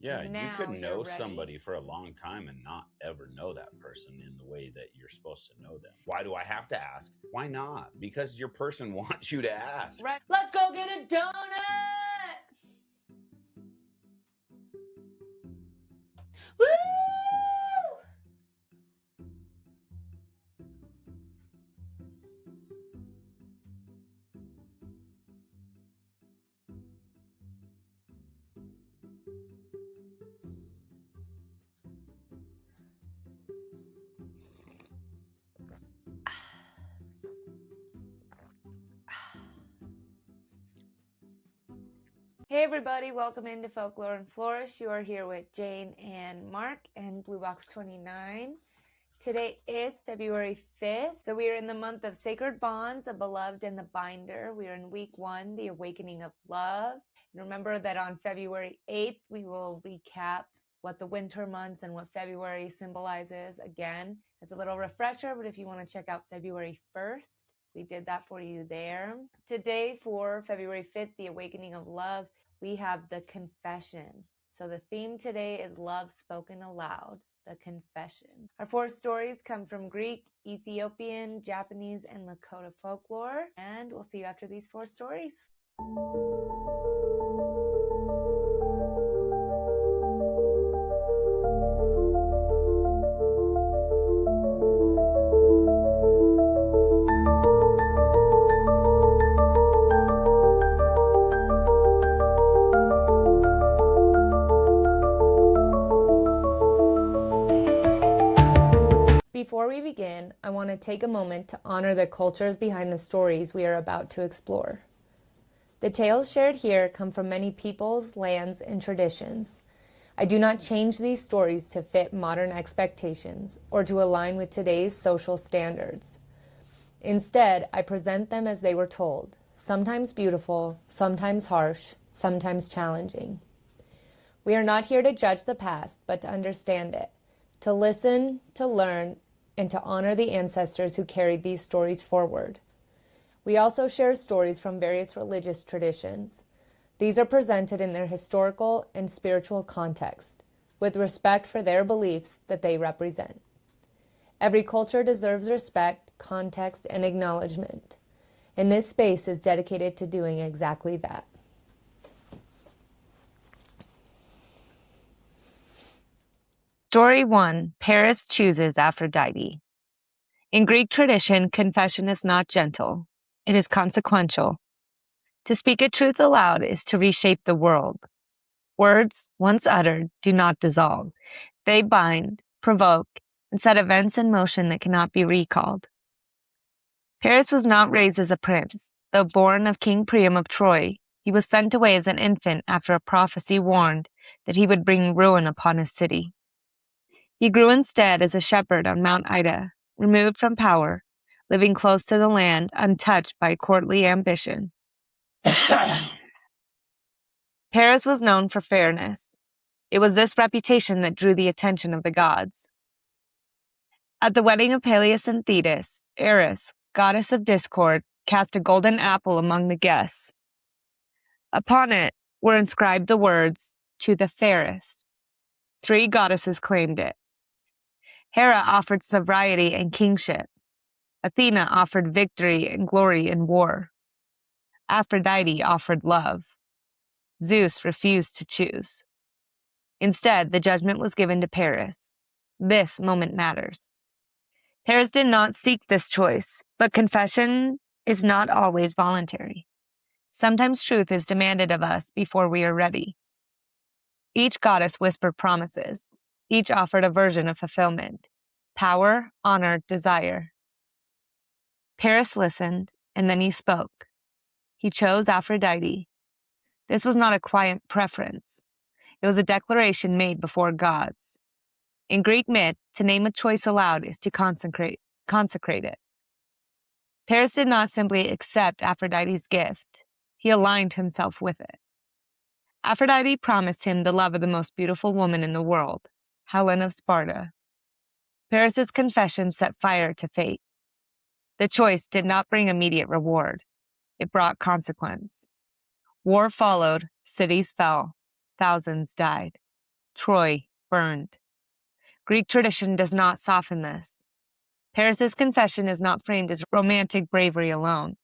Yeah, you could Now you're know ready. somebody for a long time and not ever know that person in the way that you're supposed to know them. Why do I have to ask? Why not? Because your person wants you to ask. Right. Let's go get a donut! Woo! Hey everybody, welcome into Folklore and Flourish. You are here with Jane and Mark and Blue Box 29. Today is February 5th, so we are in the month of Sacred Bonds, the Beloved and the Binder. We are in week 1, the Awakening of Love. And remember that on February 8th, we will recap what the winter months and what February symbolizes again as a little refresher. But if you want to check out February 1st, we did that for you there. Today for February 5th, the Awakening of Love, we have the confession. So the theme today is love spoken aloud, the confession. Our 4 stories come from Greek, Ethiopian, Japanese, and Lakota folklore. And we'll see you after these 4 stories. Before we begin, I want to take a moment to honor the cultures behind the stories we are about to explore. The tales shared here come from many peoples, lands, and traditions. I do not change these stories to fit modern expectations or to align with today's social standards. Instead, I present them as they were told, sometimes beautiful, sometimes harsh, sometimes challenging. We are not here to judge the past, but to understand it, to listen, to learn, and to honor the ancestors who carried these stories forward. We also share stories from various religious traditions. These are presented in their historical and spiritual context, with respect for their beliefs that they represent. Every culture deserves respect, context, and acknowledgement, and this space is dedicated to doing exactly that. Story 1, Paris chooses Aphrodite. In Greek tradition, confession is not gentle. It is consequential. To speak a truth aloud is to reshape the world. Words, once uttered, do not dissolve. They bind, provoke, and set events in motion that cannot be recalled. Paris was not raised as a prince. Though born of King Priam of Troy, he was sent away as an infant after a prophecy warned that he would bring ruin upon his city. He grew instead as a shepherd on Mount Ida, removed from power, living close to the land, untouched by courtly ambition. Paris was known for fairness. It was this reputation that drew the attention of the gods. At the wedding of Peleus and Thetis, Eris, goddess of discord, cast a golden apple among the guests. Upon it were inscribed the words, "To the fairest." 3 goddesses claimed it. Hera offered sobriety and kingship. Athena offered victory and glory in war. Aphrodite offered love. Zeus refused to choose. Instead, the judgment was given to Paris. This moment matters. Paris did not seek this choice, but confession is not always voluntary. Sometimes truth is demanded of us before we are ready. Each goddess whispered promises. Each offered a version of fulfillment: power, honor, desire. Paris listened, and then he spoke. He chose Aphrodite. This was not a quiet preference. It was a declaration made before gods. In Greek myth, to name a choice aloud is to consecrate it. Paris did not simply accept Aphrodite's gift. He aligned himself with it. Aphrodite promised him the love of the most beautiful woman in the world, Helen of Sparta. Paris's confession set fire to fate. The choice did not bring immediate reward. It brought consequence. War followed, cities fell, thousands died. Troy burned. Greek tradition does not soften this. Paris's confession is not framed as romantic bravery alone.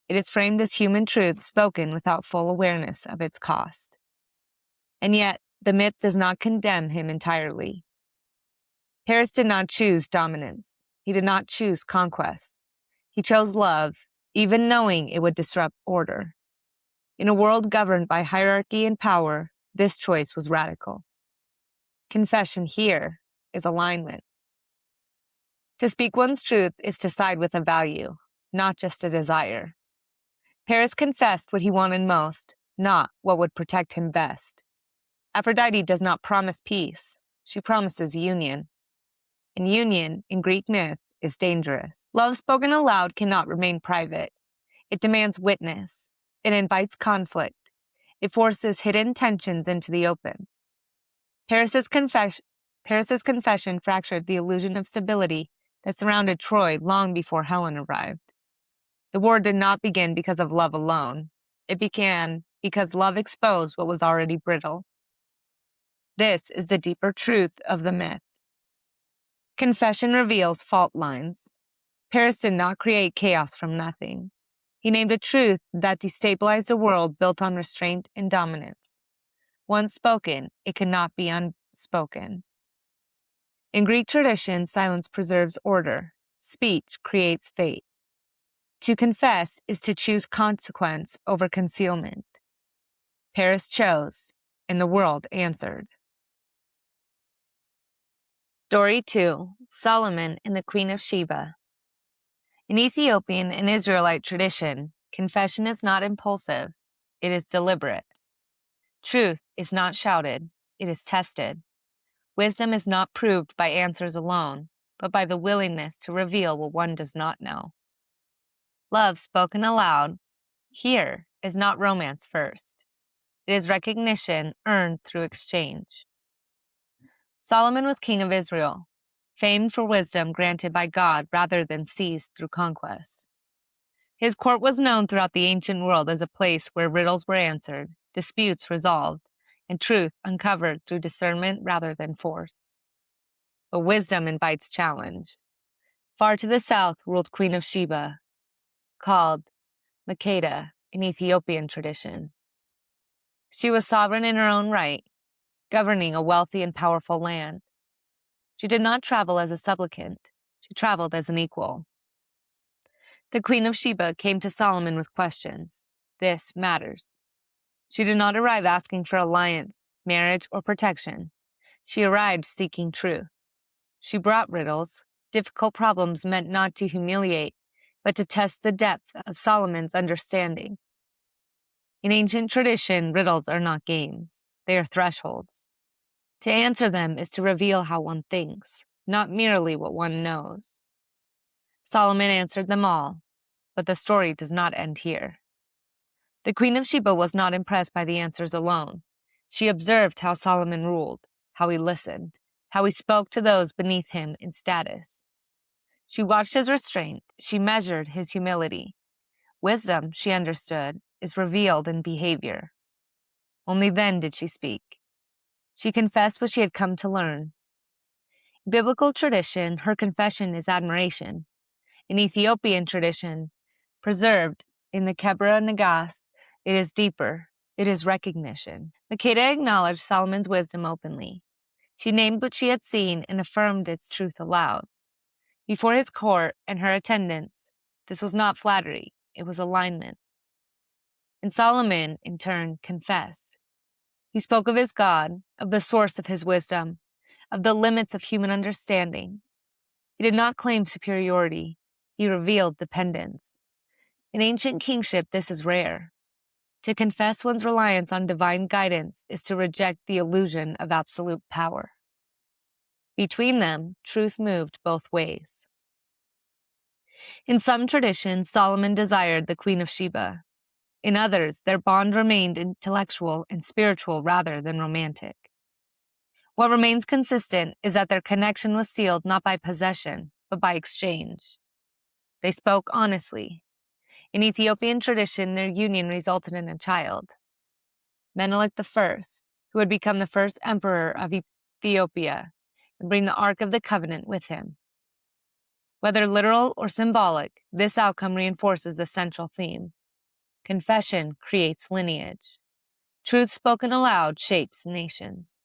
It is framed as human truth spoken without full awareness of its cost. And yet, the myth does not condemn him entirely. Paris did not choose dominance. He did not choose conquest. He chose love, even knowing it would disrupt order. In a world governed by hierarchy and power, this choice was radical. Confession here is alignment. To speak one's truth is to side with a value, not just a desire. Paris confessed what he wanted most, not what would protect him best. Aphrodite does not promise peace. She promises union. And union, in Greek myth, is dangerous. Love spoken aloud cannot remain private. It demands witness. It invites conflict. It forces hidden tensions into the open. Paris's confession fractured the illusion of stability that surrounded Troy long before Helen arrived. The war did not begin because of love alone. It began because love exposed what was already brittle. This is the deeper truth of the myth. Confession reveals fault lines. Paris did not create chaos from nothing. He named a truth that destabilized a world built on restraint and dominance. Once spoken, it could not be unspoken. In Greek tradition, silence preserves order. Speech creates fate. To confess is to choose consequence over concealment. Paris chose, and the world answered. Story 2. Solomon and the Queen of Sheba. In Ethiopian and Israelite tradition, confession is not impulsive, it is deliberate. Truth is not shouted, it is tested. Wisdom is not proved by answers alone, but by the willingness to reveal what one does not know. Love spoken aloud, here, is not romance first. It is recognition earned through exchange. Solomon was king of Israel, famed for wisdom granted by God rather than seized through conquest. His court was known throughout the ancient world as a place where riddles were answered, disputes resolved, and truth uncovered through discernment rather than force. But wisdom invites challenge. Far to the south ruled Queen of Sheba, called Lakota in Ethiopian tradition. She was sovereign in her own right, governing a wealthy and powerful land. She did not travel as a supplicant, she traveled as an equal. The Queen of Sheba came to Solomon with questions. This matters. She did not arrive asking for alliance, marriage, or protection. She arrived seeking truth. She brought riddles, difficult problems meant not to humiliate, but to test the depth of Solomon's understanding. In ancient tradition, riddles are not games. They are thresholds. To answer them is to reveal how one thinks, not merely what one knows. Solomon answered them all, but the story does not end here. The Queen of Sheba was not impressed by the answers alone. She observed how Solomon ruled, how he listened, how he spoke to those beneath him in status. She watched his restraint, she measured his humility. Wisdom, she understood, is revealed in behavior. Only then did she speak. She confessed what she had come to learn. In biblical tradition, her confession is admiration. In Ethiopian tradition, preserved in the Kebra Nagas, it is deeper. It is recognition. Lakota acknowledged Solomon's wisdom openly. She named what she had seen and affirmed its truth aloud. Before his court and her attendants, this was not flattery, it was alignment. And Solomon, in turn, confessed. He spoke of his God, of the source of his wisdom, of the limits of human understanding. He did not claim superiority, he revealed dependence. In ancient kingship, this is rare. To confess one's reliance on divine guidance is to reject the illusion of absolute power. Between them, truth moved both ways. In some traditions, Solomon desired the Queen of Sheba. In others, their bond remained intellectual and spiritual rather than romantic. What remains consistent is that their connection was sealed not by possession, but by exchange. They spoke honestly. In Ethiopian tradition, their union resulted in a child. Menelik I, who would become the first emperor of Ethiopia and bring the Ark of the Covenant with him. Whether literal or symbolic, this outcome reinforces the central theme. Confession creates lineage. Truth spoken aloud shapes nations.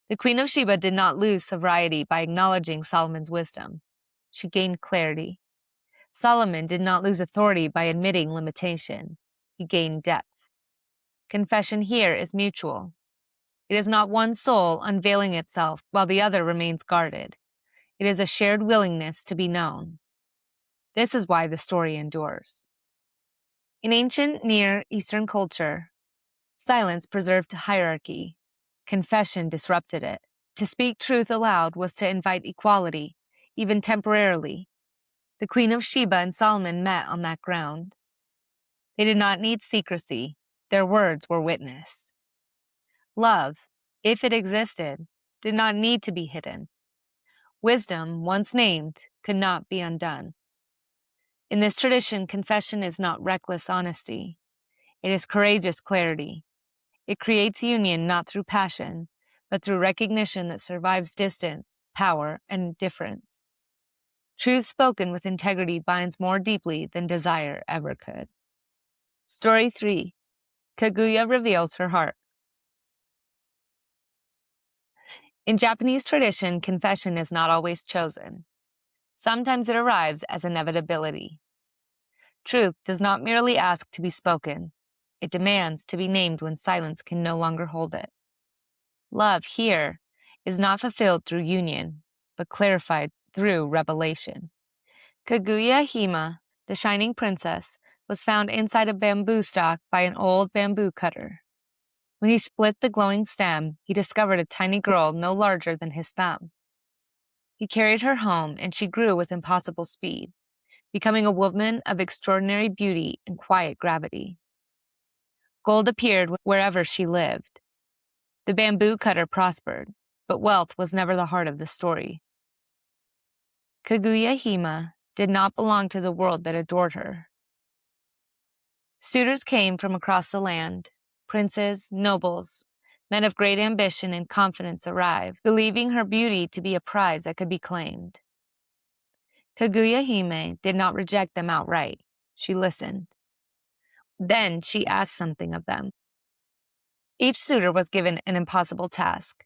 The Queen of Sheba did not lose sobriety by acknowledging Solomon's wisdom. She gained clarity. Solomon did not lose authority by admitting limitation. He gained depth. Confession here is mutual. It is not one soul unveiling itself while the other remains guarded. It is a shared willingness to be known. This is why the story endures. In ancient Near Eastern culture, silence preserved hierarchy. Confession disrupted it. To speak truth aloud was to invite equality, even temporarily. The Queen of Sheba and Solomon met on that ground. They did not need secrecy. Their words were witnessed. Love, if it existed, did not need to be hidden. Wisdom, once named, could not be undone. In this tradition, confession is not reckless honesty. It is courageous clarity. It creates union not through passion, but through recognition that survives distance, power, and difference. Truth spoken with integrity binds more deeply than desire ever could. Story 3. Kaguya reveals her heart. In Japanese tradition, confession is not always chosen. Sometimes it arrives as inevitability. Truth does not merely ask to be spoken. It demands to be named when silence can no longer hold it. Love here is not fulfilled through union, but clarified through revelation. Kaguya Hime, the shining princess, was found inside a bamboo stalk by an old bamboo cutter. When he split the glowing stem, he discovered a tiny girl no larger than his thumb. He carried her home, and she grew with impossible speed, becoming a woman of extraordinary beauty and quiet gravity. Gold appeared wherever she lived. The bamboo cutter prospered, but wealth was never the heart of the story. Kaguya Hime did not belong to the world that adored her. Suitors came from across the land. Princes, nobles, men of great ambition and confidence arrived, believing her beauty to be a prize that could be claimed. Kaguya Hime did not reject them outright. She listened. Then she asked something of them. Each suitor was given an impossible task: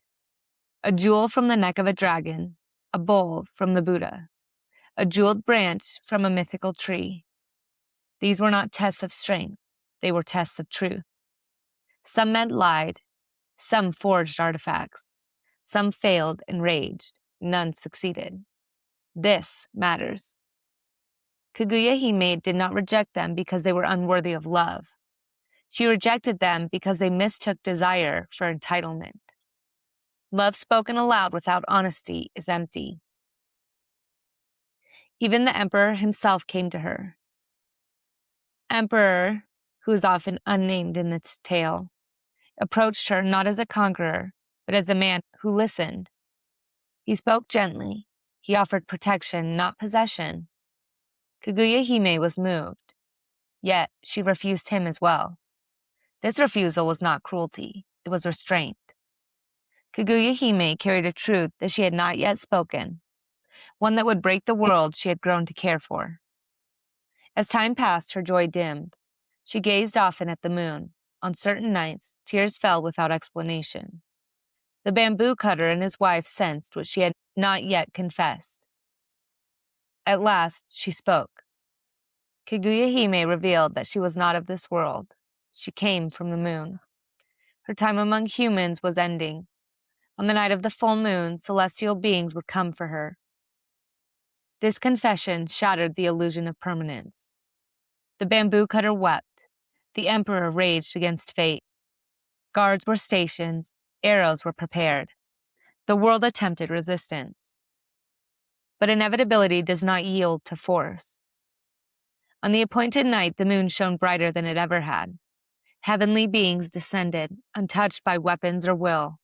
a jewel from the neck of a dragon, a bowl from the Buddha, a jeweled branch from a mythical tree. These were not tests of strength, they were tests of truth. Some men lied, some forged artifacts, some failed and raged, none succeeded. This matters. Kaguya Hime did not reject them because they were unworthy of love. She rejected them because they mistook desire for entitlement. Love spoken aloud without honesty is empty. Even the emperor himself came to her. Emperor, who is often unnamed in this tale, approached her not as a conqueror, but as a man who listened. He spoke gently. He offered protection, not possession. Kaguya Hime was moved, yet she refused him as well. This refusal was not cruelty, it was restraint. Kaguya Hime carried a truth that she had not yet spoken, one that would break the world she had grown to care for. As time passed, her joy dimmed. She gazed often at the moon. On certain nights, tears fell without explanation. The bamboo cutter and his wife sensed what she had not yet confessed. At last, she spoke. Kaguya Hime revealed that she was not of this world. She came from the moon. Her time among humans was ending. On the night of the full moon, celestial beings would come for her. This confession shattered the illusion of permanence. The bamboo cutter wept. The emperor raged against fate. Guards were stationed. Arrows were prepared. The world attempted resistance. But inevitability does not yield to force. On the appointed night, the moon shone brighter than it ever had. Heavenly beings descended, untouched by weapons or will.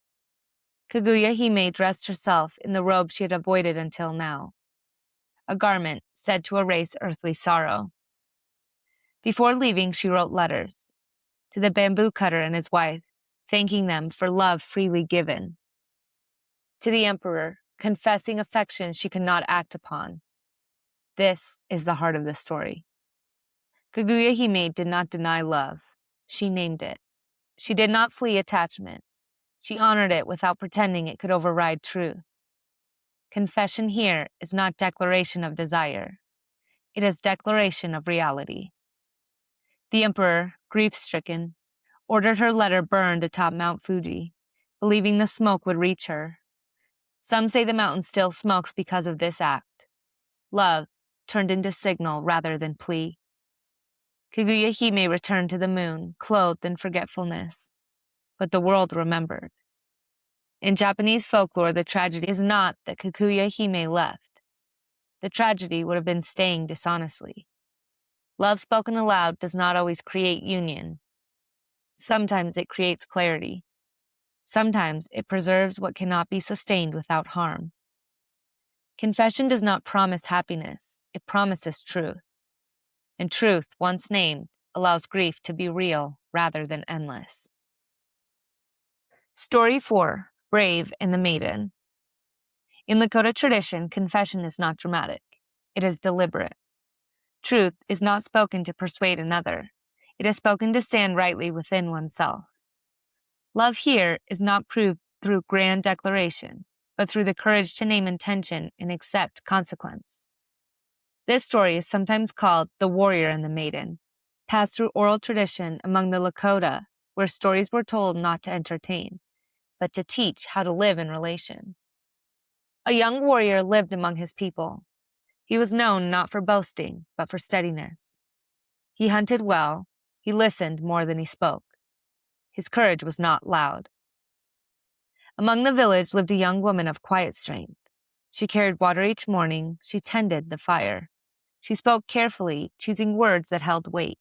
Kaguya Hime dressed herself in the robe she had avoided until now, a garment said to erase earthly sorrow. Before leaving, she wrote letters to the bamboo cutter and his wife, thanking them for love freely given. To the emperor, confessing affection she could not act upon. This is the heart of the story. Kaguya Hime did not deny love. She named it. She did not flee attachment. She honored it without pretending it could override truth. Confession here is not declaration of desire. It is declaration of reality. The emperor, grief-stricken, ordered her letter burned atop Mount Fuji, believing the smoke would reach her. Some say the mountain still smokes because of this act. Love turned into signal rather than plea. Kaguya Hime returned to the moon, clothed in forgetfulness. But the world remembered. In Japanese folklore, the tragedy is not that Kaguya Hime left. The tragedy would have been staying dishonestly. Love spoken aloud does not always create union. Sometimes it creates clarity. Sometimes it preserves what cannot be sustained without harm. Confession does not promise happiness, it promises truth. And truth, once named, allows grief to be real rather than endless. Story 4. Brave and the Maiden. In Lakota tradition, confession is not dramatic. It is deliberate. Truth is not spoken to persuade another. It is spoken to stand rightly within oneself. Love here is not proved through grand declaration, but through the courage to name intention and accept consequence. This story is sometimes called The Warrior and the Maiden, passed through oral tradition among the Lakota, where stories were told not to entertain, but to teach how to live in relation. A young warrior lived among his people. He was known not for boasting, but for steadiness. He hunted well. He listened more than he spoke. His courage was not loud. Among the village lived a young woman of quiet strength. She carried water each morning. She tended the fire. She spoke carefully, choosing words that held weight.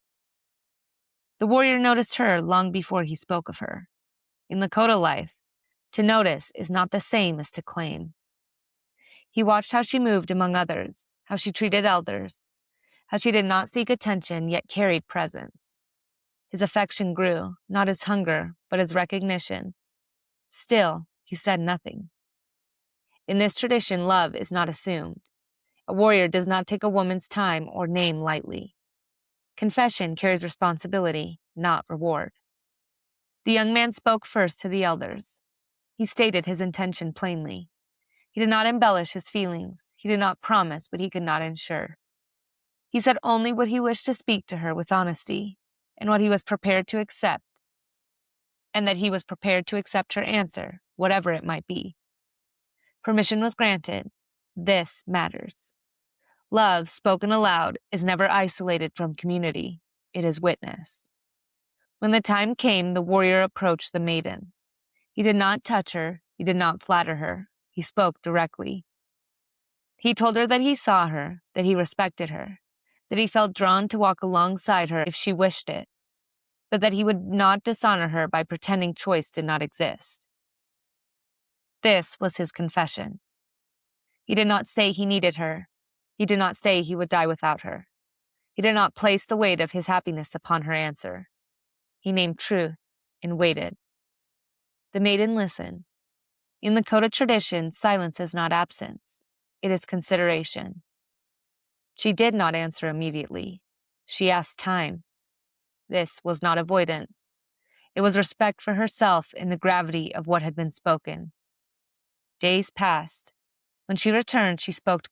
The warrior noticed her long before he spoke of her. In Lakota life, to notice is not the same as to claim. He watched how she moved among others, how she treated elders, how she did not seek attention yet carried presence. His affection grew, not his hunger, but his recognition. Still, he said nothing. In this tradition, love is not assumed. A warrior does not take a woman's time or name lightly. Confession carries responsibility, not reward. The young man spoke first to the elders. He stated his intention plainly. He did not embellish his feelings. He did not promise what he could not ensure. He said only what he wished to speak to her with honesty, and what he was prepared to accept, and that he was prepared to accept her answer, whatever it might be. Permission was granted. This matters. Love, spoken aloud, is never isolated from community. It is witnessed. When the time came, the warrior approached the maiden. He did not touch her. He did not flatter her. He spoke directly. He told her that he saw her, that he respected her, that he felt drawn to walk alongside her if she wished it, but that he would not dishonor her by pretending choice did not exist. This was his confession. He did not say he needed her. He did not say he would die without her. He did not place the weight of his happiness upon her answer. He named truth and waited. The maiden listened. In Lakota tradition, silence is not absence. It is consideration. She did not answer immediately. She asked time. This was not avoidance. It was respect for herself in the gravity of what had been spoken. Days passed. When she returned, she spoke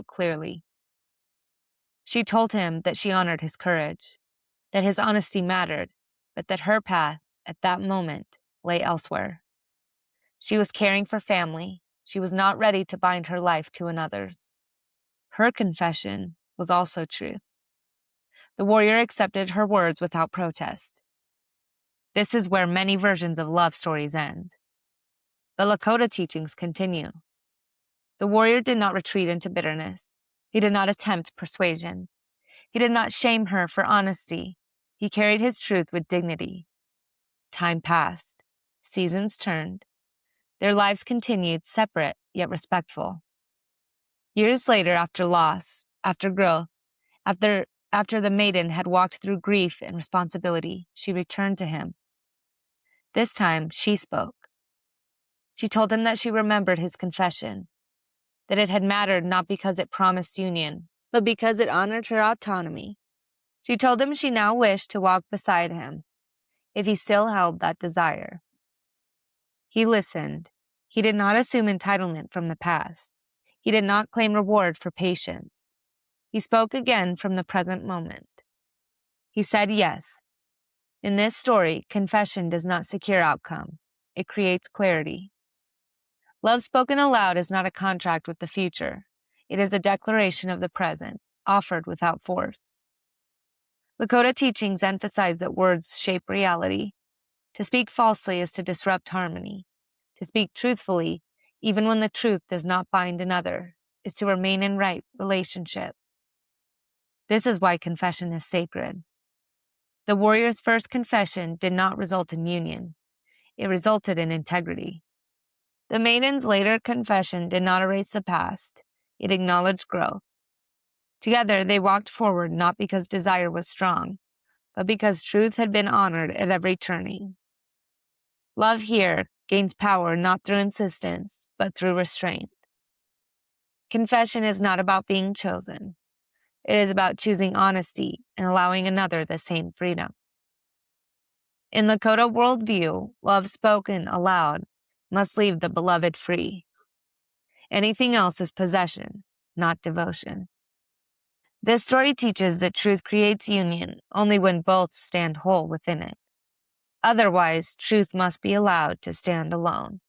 clearly. She told him that she honored his courage, that his honesty mattered, but that her path, at that moment, lay elsewhere. She was caring for family. She was not ready to bind her life to another's. Her confession was also truth. The warrior accepted her words without protest. This is where many versions of love stories end. The Lakota teachings continue. The warrior did not retreat into bitterness. He did not attempt persuasion. He did not shame her for honesty. He carried his truth with dignity. Time passed. Seasons turned. Their lives continued, separate yet respectful. Years later, after loss, after growth, after After the maiden had walked through grief and responsibility, she returned to him. This time, she spoke. She told him that she remembered his confession, that it had mattered not because it promised union, but because it honored her autonomy. She told him she now wished to walk beside him, if he still held that desire. He listened. He did not assume entitlement from the past. He did not claim reward for patience. He spoke again from the present moment. He said yes. In this story, confession does not secure outcome. It creates clarity. Love spoken aloud is not a contract with the future. It is a declaration of the present, offered without force. Lakota teachings emphasize that words shape reality. To speak falsely is to disrupt harmony. To speak truthfully, even when the truth does not bind another, is to remain in right relationship. This is why confession is sacred. The warrior's first confession did not result in union. It resulted in integrity. The maiden's later confession did not erase the past. It acknowledged growth. Together, they walked forward not because desire was strong, but because truth had been honored at every turning. Love here gains power not through insistence, but through restraint. Confession is not about being chosen. It is about choosing honesty and allowing another the same freedom. In Lakota worldview, love spoken aloud must leave the beloved free. Anything else is possession, not devotion. This story teaches that truth creates union only when both stand whole within it. Otherwise, truth must be allowed to stand alone.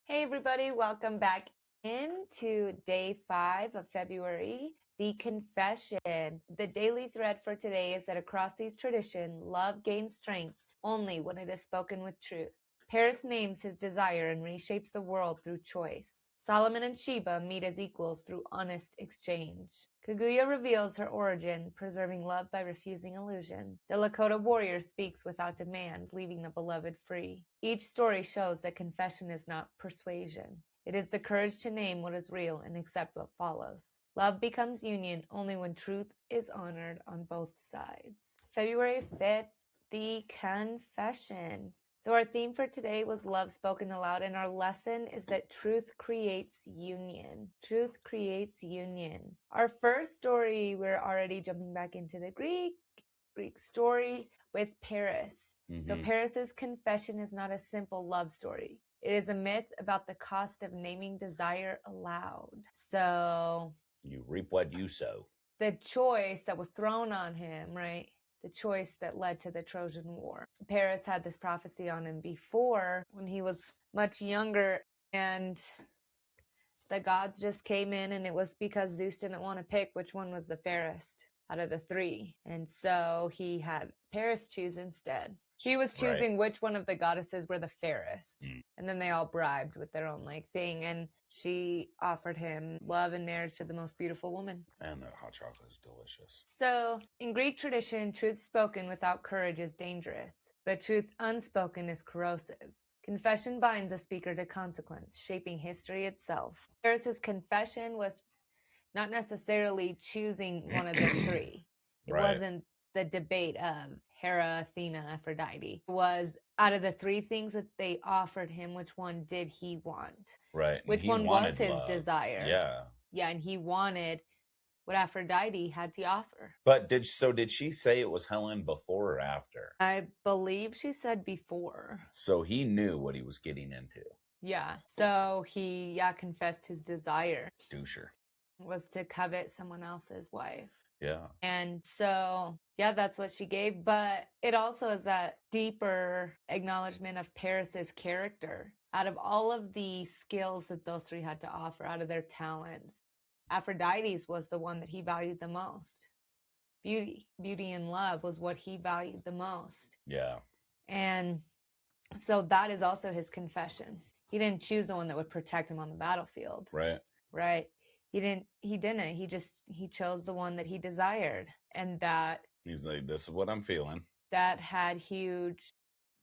Hey everybody, welcome back into day 5 of February, the confession. The daily thread for today is that across these traditions, love gains strength only when it is spoken with truth. Paris names his desire and reshapes the world through choice. Solomon and Sheba meet as equals through honest exchange. Kaguya reveals her origin, preserving love by refusing illusion. The Lakota warrior speaks without demand, leaving the beloved free. Each story shows that confession is not persuasion. It is the courage to name what is real and accept what follows. Love becomes union only when truth is honored on both sides. February 5th, the confession. So our theme for today was love spoken aloud, and our lesson is that truth creates union. Truth creates union. Our first story, we're already jumping back into the Greek story with Paris. So Paris's confession is not a simple love story. It is a myth about the cost of naming desire aloud. So you reap what you sow. The choice that was thrown on him, right? The choice that led to the Trojan War. Paris had this prophecy on him before when he was much younger, and the gods just came in, and it was because Zeus didn't want to pick which one was the fairest out of the 3. And so he had Paris choose instead. He was choosing which one of the goddesses were the fairest. And then they all bribed with their own thing. And she offered him love and marriage to the most beautiful woman. And that hot chocolate is delicious. So in Greek tradition, truth spoken without courage is dangerous, but truth unspoken is corrosive. Confession binds a speaker to consequence, shaping history itself. Paris's confession was not necessarily choosing one of the 3. It wasn't the debate of Hera, Athena, Aphrodite. It was out of the 3 things that they offered him, which one did he want? Right. Which one was his desire? Yeah. Yeah, and he wanted what Aphrodite had to offer. But did she say it was Helen before or after? I believe she said before. So he knew what he was getting into. Yeah. So he confessed his desire. Doucher. Was to covet someone else's wife. Yeah. And so, that's what she gave. But it also is that deeper acknowledgement of Paris's character. Out of all of the skills that those 3 had to offer, out of their talents, Aphrodite's was the one that he valued the most. Beauty and love was what he valued the most. Yeah. And so that is also his confession. He didn't choose the one that would protect him on the battlefield. Right. He didn't. He chose the one that he desired. And that he's like, this is what I'm feeling. That had huge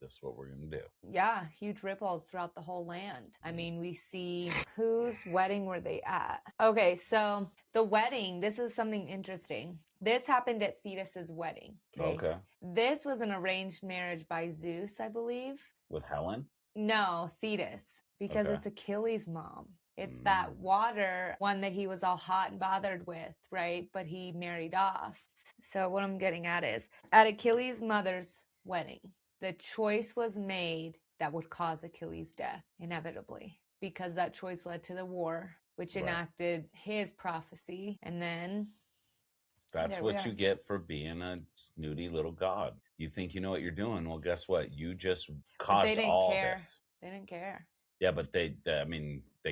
this is what we're going to do. Yeah, huge ripples throughout the whole land. I mean, we see whose wedding were they at? Okay, so the wedding, this is something interesting. This happened at Thetis's wedding. Okay. This was an arranged marriage by Zeus, I believe. With Helen? No, Thetis, because Okay. it's Achilles' mom. It's that water one that he was all hot and bothered with, right? But he married off. So what I'm getting at is, at Achilles' mother's wedding, the choice was made that would cause Achilles' death, inevitably, because that choice led to the war, which enacted his prophecy. And then that's what you get for being a snooty little god. You think you know what you're doing. Well, guess what? You just caused all this. They didn't care. Yeah, but they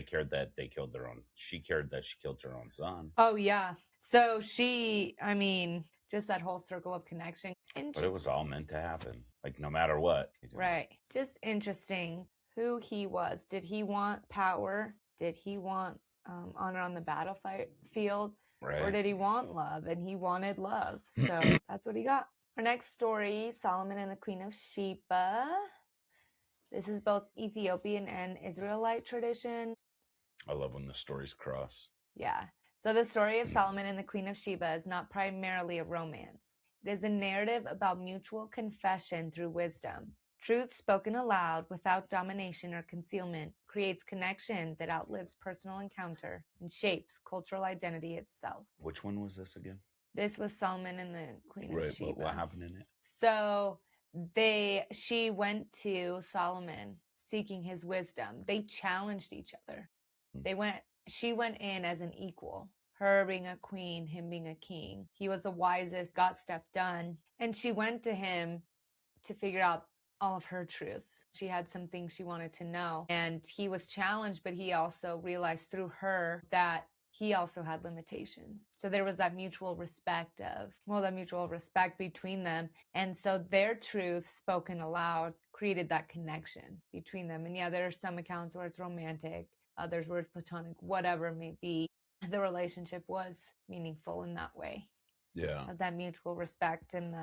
cared that they killed their own. She cared that she killed her own son. Oh, yeah. So just that whole circle of connection. But it was all meant to happen. Like, no matter what. Right. Just interesting who he was. Did he want power? Did he want honor on the battlefield? Right. Or did he want love? And he wanted love. So that's what he got. Our next story, Solomon and the Queen of Sheba. This is both Ethiopian and Israelite tradition. I love when the stories cross. Yeah. So the story of Solomon and the Queen of Sheba is not primarily a romance. It is a narrative about mutual confession through wisdom. Truth spoken aloud without domination or concealment creates connection that outlives personal encounter and shapes cultural identity itself. Which one was this again? This was Solomon and the Queen of Sheba. But what happened in it? So she went to Solomon seeking his wisdom. They challenged each other. She went in as an equal. Her being a queen, him being a king. He was the wisest, got stuff done. And she went to him to figure out all of her truths. She had some things she wanted to know. And he was challenged, but he also realized through her that he also had limitations. So there was that mutual respect between them. And so their truth spoken aloud created that connection between them. And yeah, there are some accounts where it's romantic, others where it's platonic, whatever it may be. The relationship was meaningful in that way. Yeah. Of that mutual respect and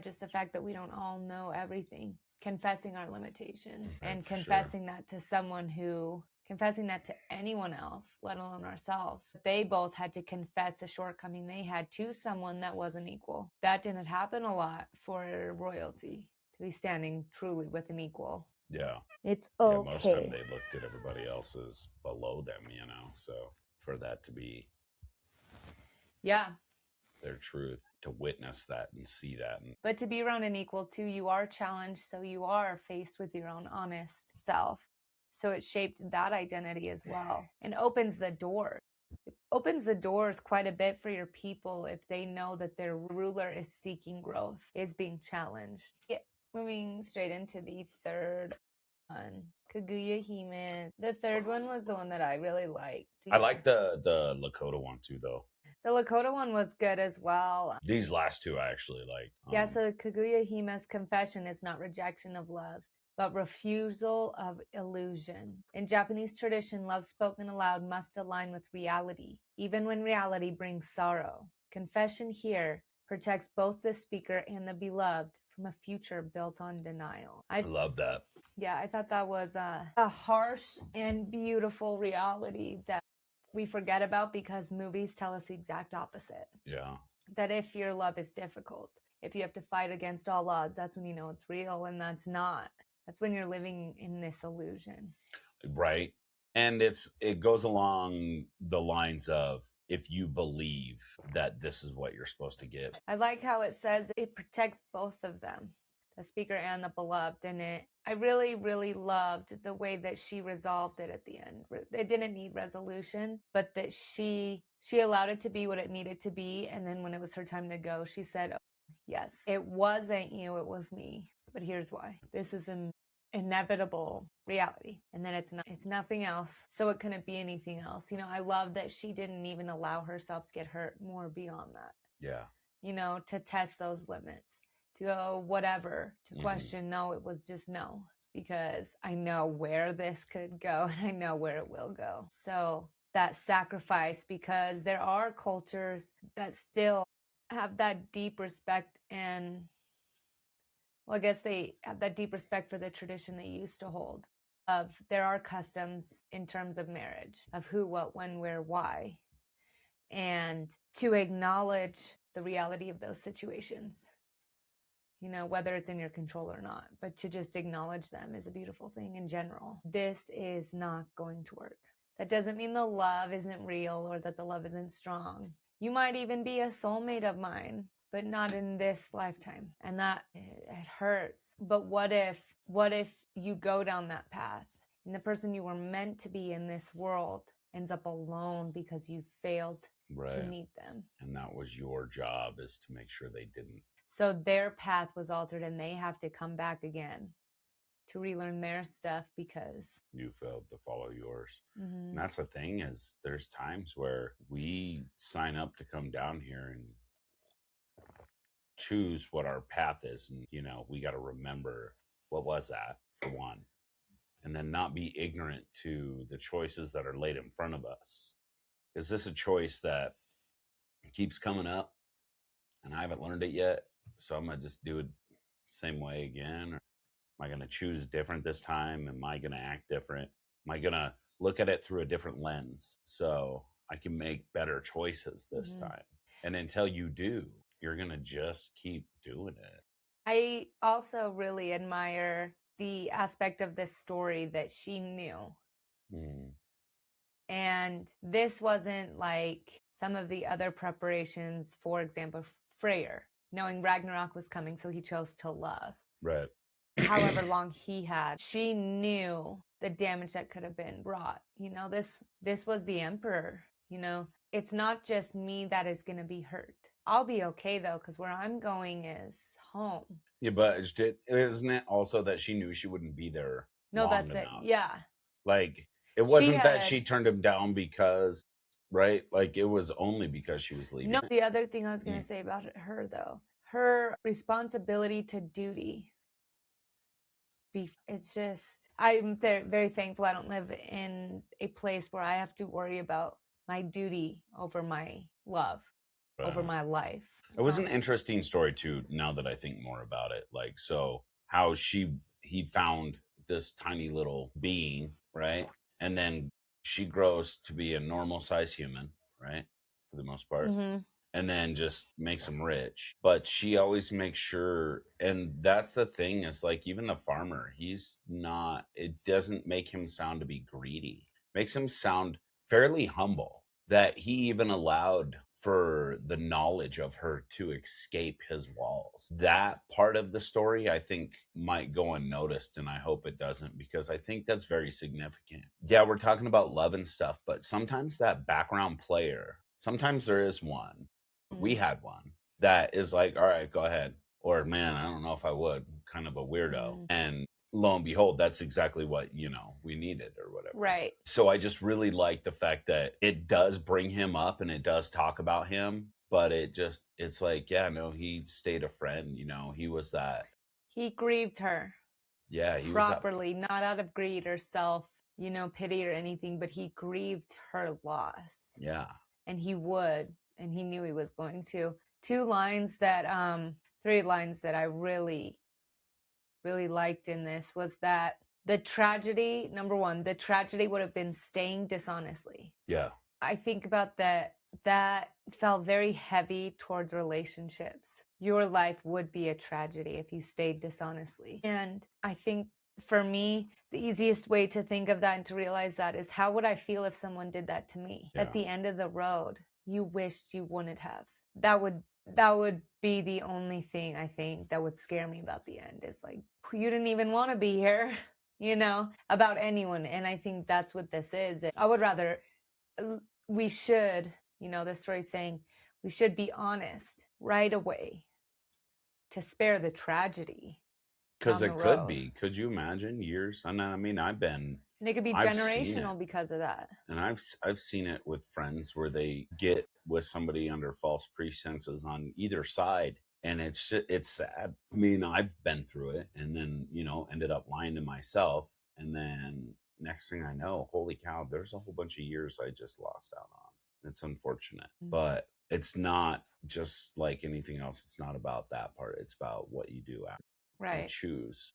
just the fact that we don't all know everything. Confessing our limitations and confessing that to confessing that to anyone else, let alone ourselves. They both had to confess a shortcoming they had to someone that wasn't equal. That didn't happen a lot for royalty to be standing truly with an equal. Yeah. It's okay. Yeah, most of them, they looked at everybody else as below them, so for that to be their truth, to witness that and see that. But to be around an equal too, you are challenged, so you are faced with your own honest self. So it shaped that identity as well and opens the door. It opens the doors quite a bit for your people if they know that their ruler is seeking growth, is being challenged. Yeah, moving straight into the third one, Kaguya Hime. The third one was the one that I really liked. I like the Lakota one too, though. The Lakota one was good as well. These last two I actually liked. So Kaguya Hime's confession is not rejection of love, but refusal of illusion. In Japanese tradition, love spoken aloud must align with reality, even when reality brings sorrow. Confession here protects both the speaker and the beloved from a future built on denial. I love that. Yeah, I thought that was a harsh and beautiful reality that we forget about because movies tell us the exact opposite. Yeah. That if your love is difficult, if you have to fight against all odds, that's when you know it's real, and that's not. That's when you're living in this illusion. Right. And it goes along the lines of, if you believe that this is what you're supposed to get. I like how it says it protects both of them, the speaker and the beloved, and I really, really loved the way that she resolved it at the end. It didn't need resolution, but that she allowed it to be what it needed to be, and then when it was her time to go, she said, oh, yes, it wasn't you, it was me, but here's why. This is an inevitable reality, and then it's nothing else, so it couldn't be anything else. I love that she didn't even allow herself to get hurt more beyond that. Yeah. To test those limits, to go whatever, to question. No, it was just no, because I know where this could go and I know where it will go. So that sacrifice, because there are cultures that still have that deep respect and Well, I guess they have that deep respect for the tradition they used to hold. Of there are customs in terms of marriage, of who, what, when, where, why, and to acknowledge the reality of those situations, whether it's in your control or not, but to just acknowledge them is a beautiful thing in general. This is not going to work. That doesn't mean the love isn't real or that the love isn't strong. You might even be a soulmate of mine, but not in this lifetime. And that it hurts. But what if you go down that path and the person you were meant to be in this world ends up alone because you failed to meet them? And that was your job, is to make sure they didn't. So their path was altered and they have to come back again to relearn their stuff because you failed to follow yours. Mm-hmm. And that's the thing, is there's times where we sign up to come down here and choose what our path is. And, we got to remember, what was that, for one? And then not be ignorant to the choices that are laid in front of us. Is this a choice that keeps coming up and I haven't learned it yet, so I'm going to just do it same way again? Or am I going to choose different this time? Am I going to act different? Am I going to look at it through a different lens so I can make better choices this time? And until you do, you're going to just keep doing it. I also really admire the aspect of this story that she knew. And this wasn't like some of the other preparations, for example, Freyr, knowing Ragnarok was coming, so he chose to love. Right. However long he had, she knew the damage that could have been brought. This was the emperor. It's not just me that is going to be hurt. I'll be okay though, because where I'm going is home. Yeah, but isn't it also that she knew she wouldn't be there? No, that's enough. It. Yeah. Like, it wasn't that she turned him down because, right? Like, it was only because she was leaving. No, the other thing I was going to say about her, though, her responsibility to duty. It's just, I'm very thankful I don't live in a place where I have to worry about my duty over my love, over my life. It was an interesting story, too, now that I think more about it. Like, so how he found this tiny little being, right? And then she grows to be a normal size human, right? For the most part. And then just makes him rich. But she always makes sure, and that's the thing, is like, even the farmer, it doesn't make him sound to be greedy. It makes him sound fairly humble, that he even allowed for the knowledge of her to escape his walls. That part of the story, I think, might go unnoticed, and I hope it doesn't, because I think that's very significant. Yeah, we're talking about love and stuff, but sometimes that background player, sometimes there is one. We had one that is like, all right, go ahead. Or, man, I don't know if I would. Kind of a weirdo. And lo and behold, that's exactly what, we needed or whatever. Right. So I just really like the fact that it does bring him up and it does talk about him, but it's like, yeah, no, he stayed a friend, he was that. He grieved her. Yeah, he properly, not out of greed or self, pity or anything, but he grieved her loss. Yeah. And he knew he was going to. 3 lines that I really, really liked in this was that the tragedy, number one, the tragedy would have been staying dishonestly. Yeah. I think about that felt very heavy towards relationships. Your life would be a tragedy if you stayed dishonestly. And I think for me, the easiest way to think of that and to realize that is, how would I feel if someone did that to me? At the end of the road, you wished you wouldn't have. That would be the only thing I think that would scare me about the end, is like, you didn't even want to be here, about anyone. And I think that's what this is. I would rather, we should, the story's saying, we should be honest right away to spare the tragedy. Because it could be. Could you imagine years? I mean, and it could be generational because of that. And I've seen it with friends where they get with somebody under false pretenses on either side, and it's sad. I mean, I've been through it, and then ended up lying to myself, and then next thing I know, holy cow, there's a whole bunch of years I just lost out on. It's unfortunate, but it's not just like anything else. It's not about that part. It's about what you do after. and Right. choose,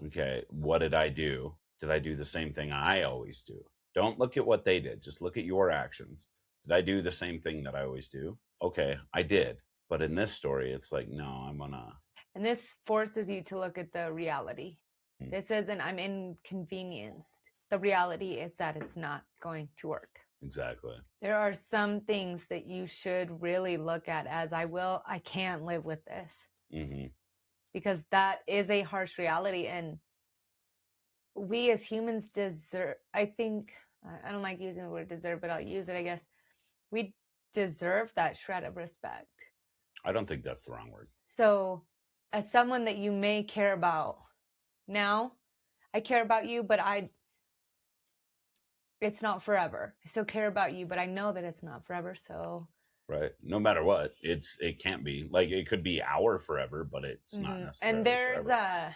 okay, what did I do? Did I do the same thing I always do? Don't look at what they did. Just look at your actions. Did I do the same thing that I always do? Okay, I did. But in this story, it's like, no, I'm gonna. And this forces you to look at the reality. Hmm. This isn't, I'm inconvenienced. The reality is that it's not going to work. Exactly. There are some things that you should really look at as I can't live with this. Mm-hmm. Because that is a harsh reality. And we as humans deserve, I think, I don't like using the word deserve, but I'll use it, I guess. We deserve that shred of respect. I don't think that's the wrong word. So, as someone that you may care about now, I care about you, but it's not forever. I still care about you, but I know that it's not forever. So, right, no matter what, it can't be. Like, it could be our forever, but it's not necessarily and there's forever.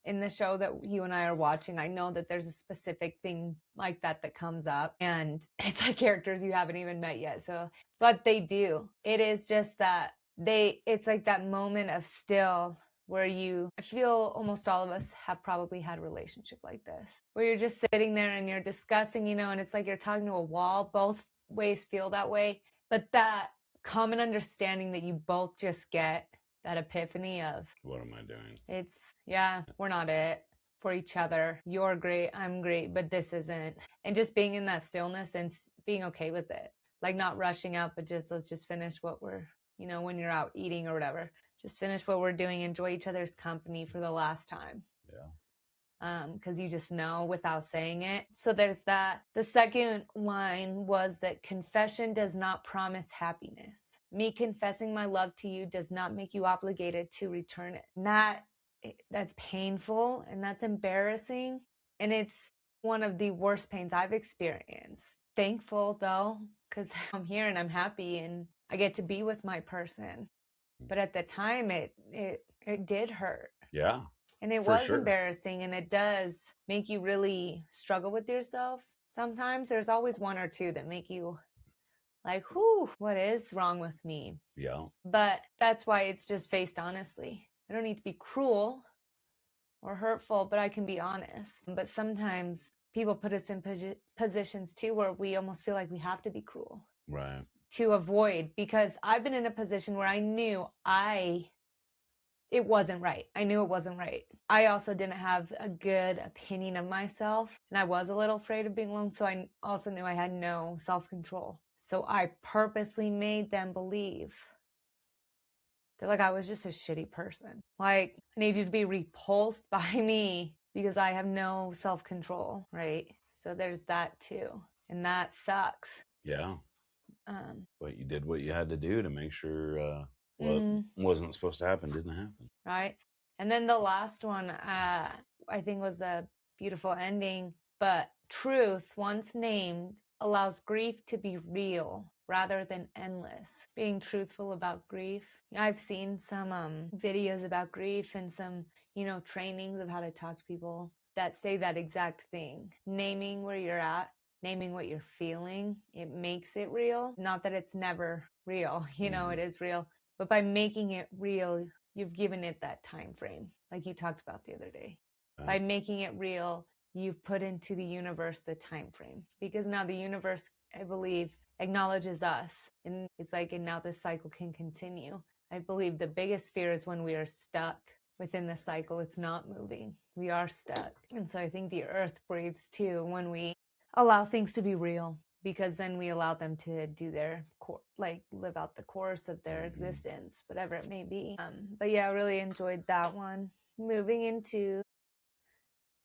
In the show that you and I are watching, I know that there's a specific thing like that comes up, and it's like characters you haven't even met yet. So, but they do. It is just that it's like that moment of still where I feel almost all of us have probably had a relationship like this, where you're just sitting there and you're discussing, and it's like you're talking to a wall. Both ways feel that way, but that common understanding that you both just get, that epiphany of, What am I doing? it's, yeah, we're not it for each other. You're great, I'm great, but this isn't. And just being in that stillness and being okay with it. Like not rushing out, but let's just finish what we're, when you're out eating or whatever, just finish what we're doing, enjoy each other's company for the last time. Yeah. Because you just know without saying it. So there's that. The second line was that confession does not promise happiness. Me confessing my love to you does not make you obligated to return it. And that's painful and that's embarrassing. And it's one of the worst pains I've experienced. Thankful though, because I'm here and I'm happy and I get to be with my person. But at the time, it did hurt. Yeah. And it was embarrassing, and it does make you really struggle with yourself. Sometimes there's always one or two that make you like, whew, what is wrong with me? Yeah. But that's why it's just faced honestly. I don't need to be cruel or hurtful, but I can be honest. But sometimes people put us in positions too where we almost feel like we have to be cruel. Right. To avoid, because I've been in a position where I knew it wasn't right. I knew it wasn't right. I also didn't have a good opinion of myself, and I was a little afraid of being alone, so I also knew I had no self-control. So I purposely made them believe that like I was just a shitty person. Like, I need you to be repulsed by me because I have no self-control, right? So there's that too. And that sucks. Yeah. But you did what you had to do to make sure what wasn't supposed to happen didn't happen. Right. And then the last one, I think was a beautiful ending. But truth, once named, allows grief to be real rather than endless. Being truthful about grief. I've seen some videos about grief and some, trainings of how to talk to people that say that exact thing. Naming where you're at, naming what you're feeling, it makes it real. Not that it's never real, it is real. But by making it real, you've given it that time frame, like you talked about the other day. By making it real, you've put into the universe the time frame. Because now the universe, I believe, acknowledges us. And it's like, and now this cycle can continue. I believe the biggest fear is when we are stuck within the cycle. It's not moving. We are stuck. And so I think the earth breathes too when we allow things to be real, because then we allow them to do their live out the course of their existence, whatever it may be. But yeah, I really enjoyed that one. Moving into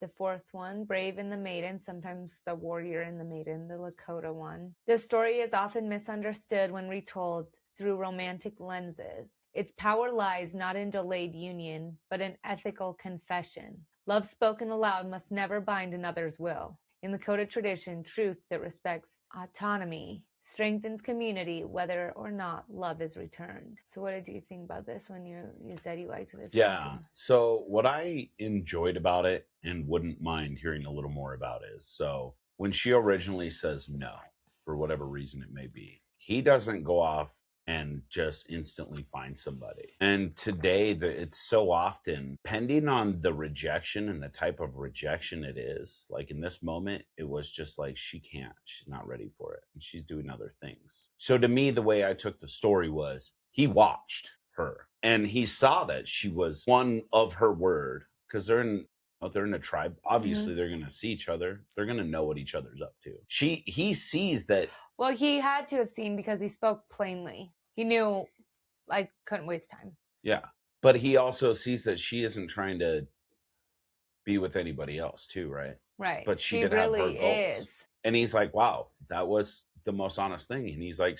the fourth one, Brave and the Maiden, sometimes the Warrior and the Maiden, the Lakota one. This story is often misunderstood when retold through romantic lenses. Its power lies not in delayed union, but in ethical confession. Love spoken aloud must never bind another's will. In Lakota tradition, truth that respects autonomy strengthens community whether or not love is returned. So what did you think about this when you said you liked this? Yeah. So what I enjoyed about it and wouldn't mind hearing a little more about is, so when she originally says no, for whatever reason it may be, he doesn't go off and just instantly find somebody. And today, it's so often, depending on the rejection and the type of rejection it is, like in this moment, it was just like, she's not ready for it. And she's doing other things. So to me, the way I took the story was he watched her and he saw that she was one of her word, because they're in a tribe. Obviously, they're going to see each other. They're going to know what each other's up to. He sees that. Well, he had to have seen because he spoke plainly. He knew I couldn't waste time. Yeah. But he also sees that she isn't trying to be with anybody else too, right? Right. But she did really have her goals. is. And he's like, wow, that was the most honest thing. And he's like,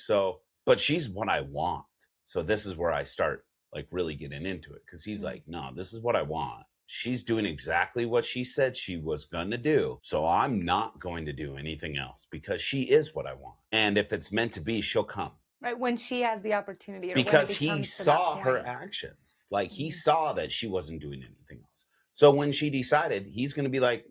but she's what I want. So this is where I start like really getting into it. Because he's like, no, this is what I want. She's doing exactly what she said she was going to do. So I'm not going to do anything else because she is what I want. And if it's meant to be, she'll come. Right, when she has the opportunity. Or because he saw her actions. Like he saw that she wasn't doing anything else. So when she decided, he's going to be like,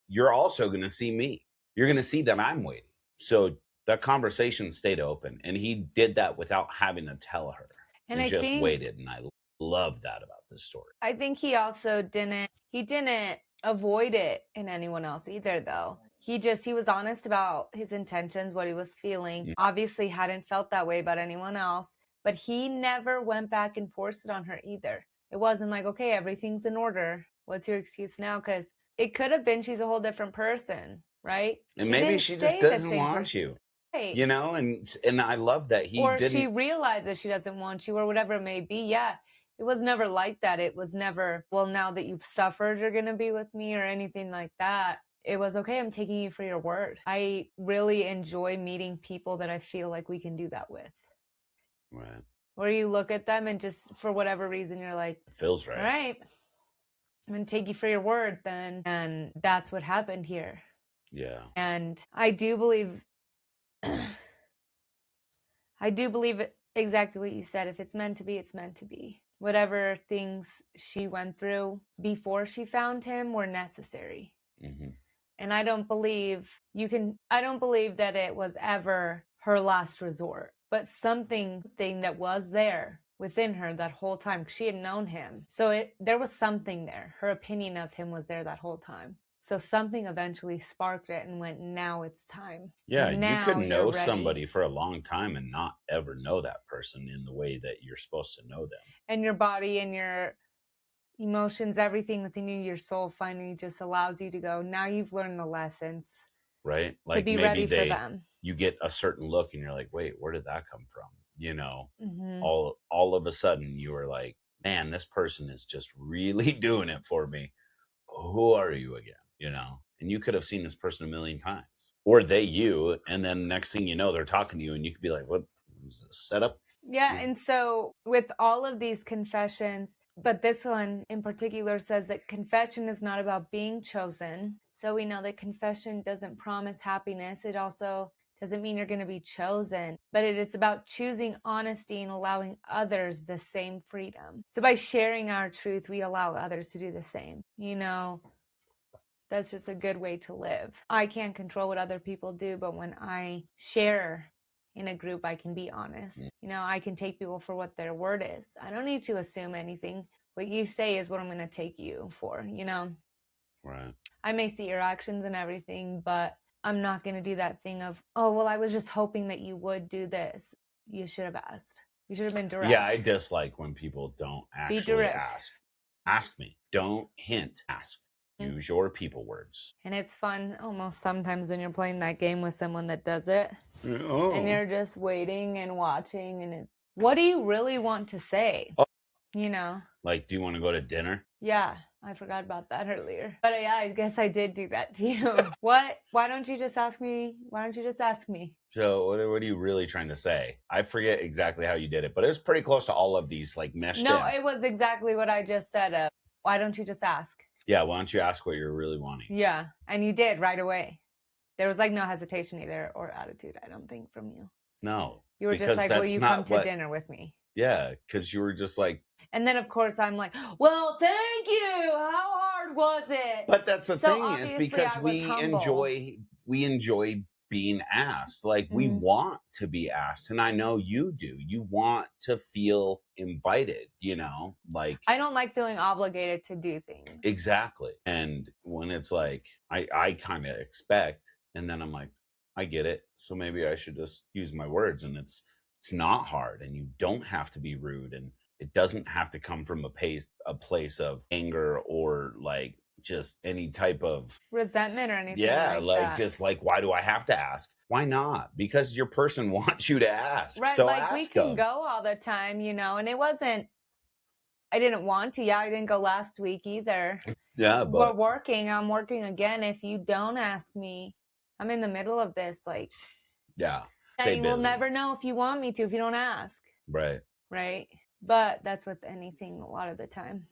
you're also going to see me. You're going to see that I'm waiting. So that conversation stayed open. And he did that without having to tell her. And just waited. And I love that about this story. I think he also didn't avoid it in anyone else either, though. He was honest about his intentions, what he was feeling. Obviously hadn't felt that way about anyone else, but he never went back and forced it on her either. It wasn't like, okay, everything's in order. What's your excuse now? Because it could have been she's a whole different person, right? And maybe she just doesn't want you. Right. You know, and I love that he didn't. Or she realizes she doesn't want you or whatever it may be. Yeah. It was never like that. It was never, well, now that you've suffered, you're going to be with me or anything like that. It was, okay, I'm taking you for your word. I really enjoy meeting people that I feel like we can do that with. Right. Where you look at them and just for whatever reason, you're like, it feels right. All right, I'm going to take you for your word then. And that's what happened here. Yeah. And I do believe exactly what you said. If it's meant to be, it's meant to be. Whatever things she went through before she found him were necessary. Mm-hmm. And I don't believe that it was ever her last resort, but something that was there within her that whole time. She had known him. So there was something there. Her opinion of him was there that whole time. So something eventually sparked it and went, now it's time. Yeah, you could know somebody for a long time and not ever know that person in the way that you're supposed to know them. And your body and your emotions, everything within you, your soul finally just allows you to go, now you've learned the lessons. Right? Like to be ready for them. You get a certain look and you're like, wait, where did that come from? You know, all of a sudden you were like, man, this person is just really doing it for me. Who are you again? You know, and you could have seen this person a million times, or you, and then next thing you know, they're talking to you, and you could be like, "What is this setup?" Yeah, and so with all of these confessions, but this one in particular says that confession is not about being chosen. So we know that confession doesn't promise happiness. It also doesn't mean you're going to be chosen, but it is about choosing honesty and allowing others the same freedom. So by sharing our truth, we allow others to do the same. You know, that's just a good way to live. I can't control what other people do, but when I share in a group, I can be honest. You know, I can take people for what their word is. I don't need to assume anything. What you say is what I'm going to take you for, you know? Right. I may see your actions and everything, but I'm not going to do that thing of, oh, well, I was just hoping that you would do this. You should have asked. You should have been direct. Yeah, I dislike when people don't actually ask. Ask me. Don't hint. Ask. Use your people words. And it's fun almost sometimes when you're playing that game with someone that does it. Oh. And you're just waiting and watching. And it's, what do you really want to say? Oh. You know? Like, do you want to go to dinner? Yeah, I forgot about that earlier. But yeah, I guess I did do that to you. What? Why don't you just ask me? Why don't you just ask me? So what are you really trying to say? I forget exactly how you did it, but it was pretty close to all of these like meshed in. No, it was exactly what I just said. Why don't you just ask? Yeah, why don't you ask what you're really wanting? Yeah, and you did right away. There was like no hesitation either or attitude, I don't think, from you. No. You were just like, will you come to dinner with me? Yeah, because you were just like. And then, of course, I'm like, well, thank you. How hard was it? But that's the thing is because we enjoy being asked. Like, we want to be asked, and I know you do. You want to feel invited, you know? Like, I don't like feeling obligated to do things. exactly. And when it's like, I kind of expect, and then I'm like, I get it. So maybe I should just use my words. And it's not hard, and you don't have to be rude, and it doesn't have to come from a place of anger or like just any type of resentment or anything. yeah, like that. just like, why do I have to ask? Why not? Because your person wants you to ask. Right, So like ask we can them. go all the time, you know, and it wasn't, I didn't want to. Yeah, I didn't go last week either. Yeah, but I'm working again. If you don't ask me, I'm in the middle of this, like, yeah, you will never know if you want me to if you don't ask. Right. Right. But that's with anything a lot of the time.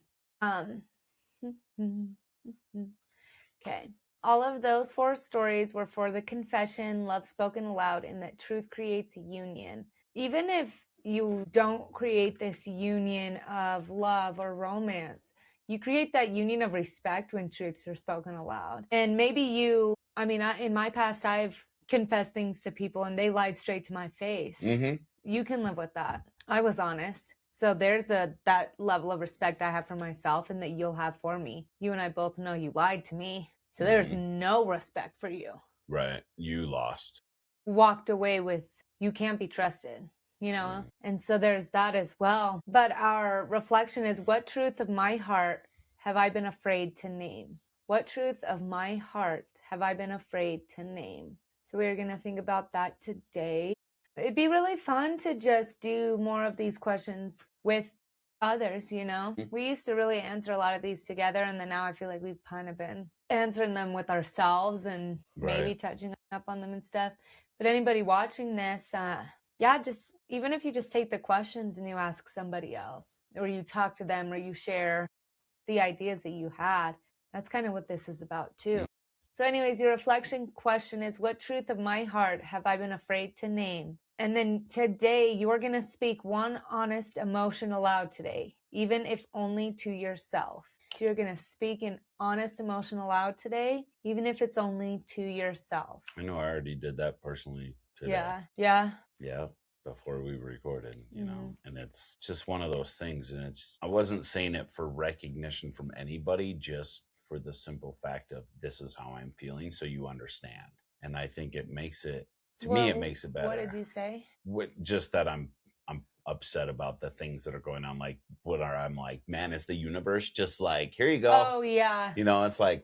Okay. All of those 4 stories were for the confession, love spoken aloud, and that truth creates union. Even if you don't create this union of love or romance, you create that union of respect when truths are spoken aloud. And maybe in my past, I've confessed things to people and they lied straight to my face. You can live with that. I was honest. So there's that level of respect I have for myself and that you'll have for me. You and I both know you lied to me. So there's no respect for you. Right. You lost. Walked away with, you can't be trusted, you know? And so there's that as well. But our reflection is, what truth of my heart have I been afraid to name? What truth of my heart have I been afraid to name? So we're going to think about that today. It'd be really fun to just do more of these questions with others, you know? We used to really answer a lot of these together, and then now I feel like we've kind of been answering them with ourselves and maybe touching up on them and stuff. But anybody watching this, just even if you just take the questions and you ask somebody else, or you talk to them, or you share the ideas that you had, that's kind of what this is about too. So anyways, your reflection question is, what truth of my heart have I been afraid to name? And then today you're going to speak one honest emotion aloud today, even if only to yourself. So you're going to speak an honest emotion aloud today, even if it's only to yourself. I know I already did that personally today. Yeah. Before we recorded, you know, and it's just one of those things. And I wasn't saying it for recognition from anybody, just for the simple fact of, this is how I'm feeling, so you understand. And I think it makes it, to me, it makes it better. What did you say? Just that I'm upset about the things that are going on. Like, I'm like, man, is the universe just like, here you go? Oh, yeah. You know, it's like,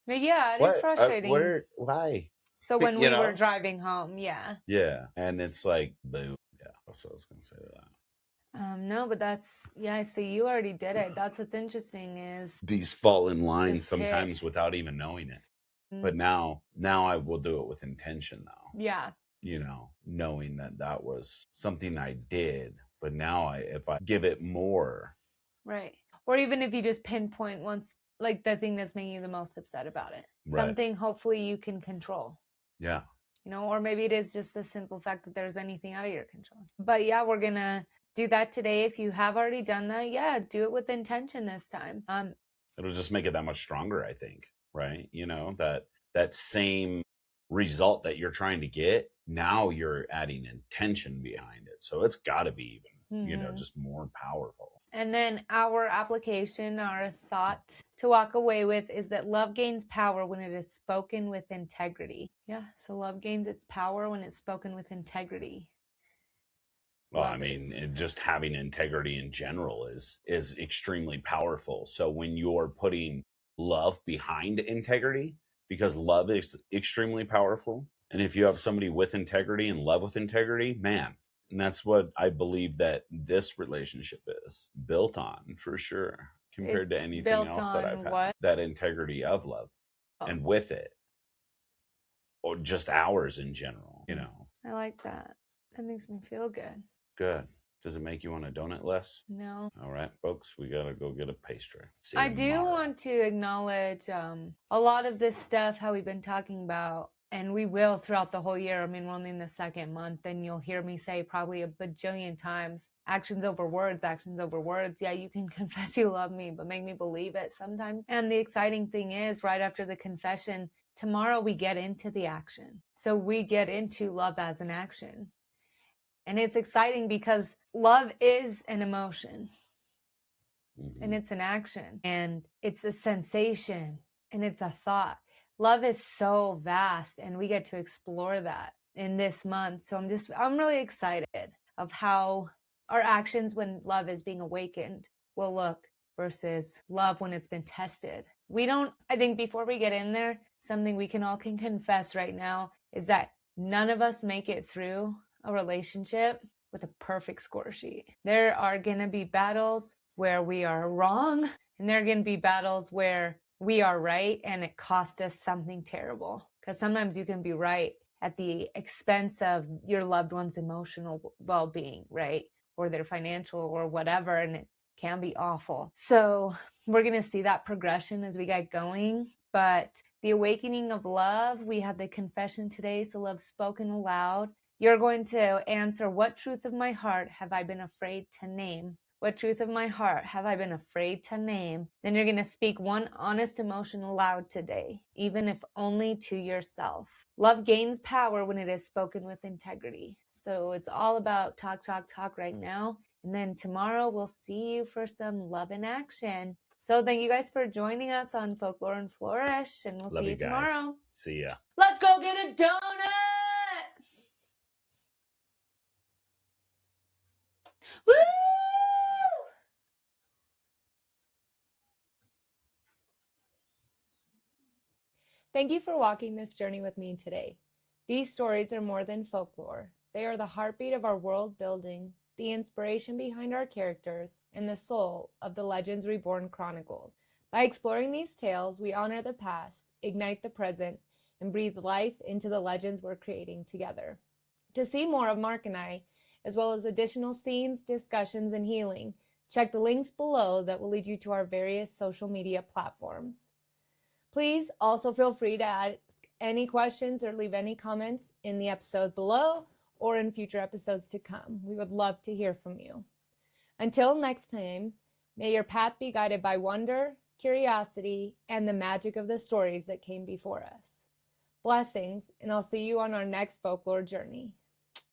yeah, it is frustrating. Why? So when we were driving home, yeah. Yeah. And it's like, boom. Yeah. So I was going to say that. No, but that's, so you already did it. That's what's interesting is these fall in line sometimes without even knowing it. But now I will do it with intention now. Yeah. You know, knowing that was something I did, but now if I give it more. Right. Or even if you just pinpoint once, like the thing that's making you the most upset about it. Right. Something hopefully you can control. Yeah. You know, or maybe it is just the simple fact that there's anything out of your control. But yeah, we're going to do that today. If you have already done that, do it with intention this time. It'll just make it that much stronger, I think, right? You know, that same result that you're trying to get, now you're adding intention behind it. So it's got to be even, you know, just more powerful. And then our application, our thought to walk away with is that love gains power when it is spoken with integrity. Yeah, so love gains its power when it's spoken with integrity. Well, I mean, just having integrity in general is extremely powerful. So when you're putting love behind integrity, because love is extremely powerful, and if you have somebody with integrity and love with integrity, man, and that's what I believe that this relationship is built on, for sure, compared to anything else that I've had. What? That integrity of love, and with it, or just ours in general, you know. I like that. That makes me feel good. Good. Does it make you want a donut less? No. All right, folks, we got to go get a pastry. I do want to acknowledge a lot of this stuff, how we've been talking about, and we will throughout the whole year. I mean, we're only in the second month, and you'll hear me say probably a bajillion times, actions over words, actions over words. Yeah, you can confess you love me, but make me believe it sometimes. And the exciting thing is, right after the confession, tomorrow we get into the action. So we get into love as an action. And it's exciting because love is an emotion. And it's an action. And it's a sensation. And it's a thought. Love is so vast, and we get to explore that in this month. So I'm really excited of how our actions when love is being awakened will look versus love when it's been tested. I think before we get in there, something we all can confess right now is that none of us make it through a relationship with a perfect score sheet. There are going to be battles where we are wrong, and there are going to be battles where we are right and it cost us something terrible. Because sometimes you can be right at the expense of your loved one's emotional well-being, right? Or their financial or whatever, and it can be awful. So we're going to see that progression as we get going. But the awakening of love, we had the confession today, so love spoken aloud. You're going to answer, what truth of my heart have I been afraid to name? What truth of my heart have I been afraid to name? Then you're going to speak one honest emotion aloud today, even if only to yourself. Love gains power when it is spoken with integrity. So it's all about talk, talk, talk right now. And then tomorrow we'll see you for some love in action. So thank you guys for joining us on Folklore and Flourish, and we'll see you tomorrow. See ya. Let's go get a donut! Woo! Thank you for walking this journey with me today. These stories are more than folklore. They are the heartbeat of our world building, the inspiration behind our characters, and the soul of the Legends Reborn Chronicles. By exploring these tales, we honor the past, ignite the present, and breathe life into the legends we're creating together. To see more of Mark and I, as well as additional scenes, discussions, and healing, check the links below that will lead you to our various social media platforms. Please also feel free to ask any questions or leave any comments in the episode below or in future episodes to come. We would love to hear from you. Until next time, may your path be guided by wonder, curiosity, and the magic of the stories that came before us. Blessings, and I'll see you on our next folklore journey.